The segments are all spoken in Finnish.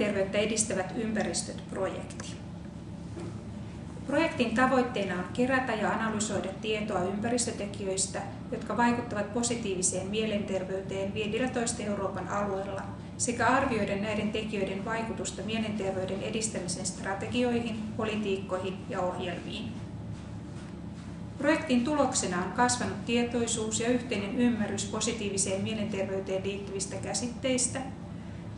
mielenterveyttä edistävät ympäristöt-projekti. Projektin tavoitteena on kerätä ja analysoida tietoa ympäristötekijöistä, jotka vaikuttavat positiiviseen mielenterveyteen 15 Euroopan alueella, sekä arvioida näiden tekijöiden vaikutusta mielenterveyden edistämisen strategioihin, politiikkoihin ja ohjelmiin. Projektin tuloksena on kasvanut tietoisuus ja yhteinen ymmärrys positiiviseen mielenterveyteen liittyvistä käsitteistä,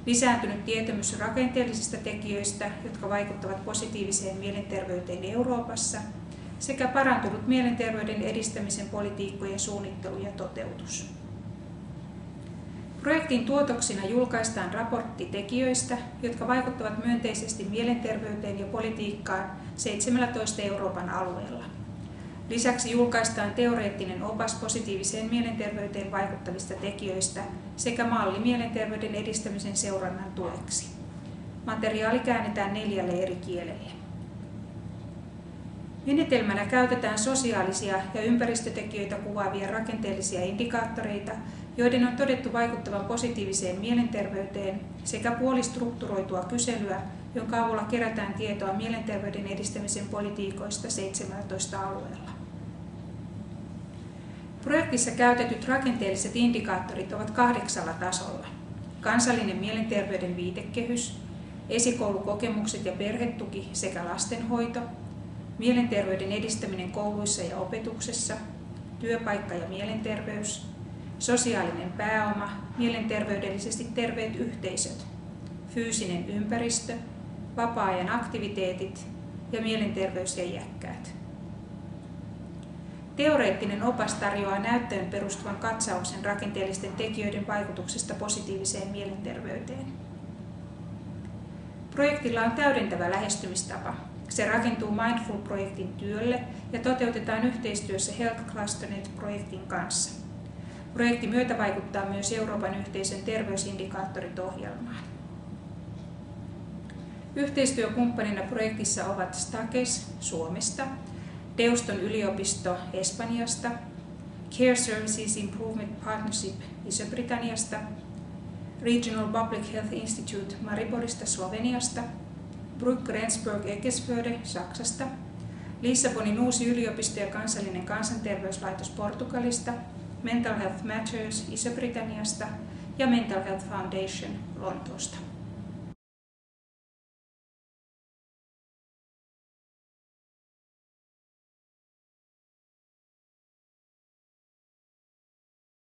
lisääntynyt tietämys rakenteellisista tekijöistä, jotka vaikuttavat positiiviseen mielenterveyteen Euroopassa, sekä parantunut mielenterveyden edistämisen politiikkojen suunnittelu ja toteutus. Projektin tuotoksina julkaistaan raportti tekijöistä, jotka vaikuttavat myönteisesti mielenterveyteen ja politiikkaan 17 Euroopan alueella. Lisäksi julkaistaan teoreettinen opas positiiviseen mielenterveyteen vaikuttavista tekijöistä sekä malli mielenterveyden edistämisen seurannan tueksi. Materiaali käännetään 4 eri kielelle. Menetelmänä käytetään sosiaalisia ja ympäristötekijöitä kuvaavia rakenteellisia indikaattoreita, joiden on todettu vaikuttavan positiiviseen mielenterveyteen, sekä puolistrukturoitua kyselyä, jonka avulla kerätään tietoa mielenterveyden edistämisen politiikoista 17 alueella. Projektissa käytetyt rakenteelliset indikaattorit ovat 8 tasolla. Kansallinen mielenterveyden viitekehys, esikoulukokemukset ja perhetuki sekä lastenhoito, mielenterveyden edistäminen kouluissa ja opetuksessa, työpaikka ja mielenterveys, sosiaalinen pääoma, mielenterveydellisesti terveet yhteisöt, fyysinen ympäristö, vapaa-ajan aktiviteetit ja mielenterveys ja iäkkäät. Teoreettinen opas tarjoaa näyttöön perustuvan katsauksen rakenteellisten tekijöiden vaikutuksesta positiiviseen mielenterveyteen. Projektilla on täydentävä lähestymistapa. Se rakentuu Mindful-projektin työlle ja toteutetaan yhteistyössä Health ClusterNet-projektin kanssa. Projekti myötävaikuttaa myös Euroopan yhteisön terveysindikaattorit-ohjelmaan. Yhteistyökumppanina projektissa ovat Stakes Suomesta, Deuston yliopisto Espanjasta, Care Services Improvement Partnership Iso-Britanniasta, Regional Public Health Institute Mariborista Sloveniasta, Brücke Rendsburg-Eckesförde Saksasta, Lissabonin uusi yliopisto ja kansallinen kansanterveyslaitos Portugalista, Mental Health Matters Iso-Britanniasta ja Mental Health Foundation Lontoosta.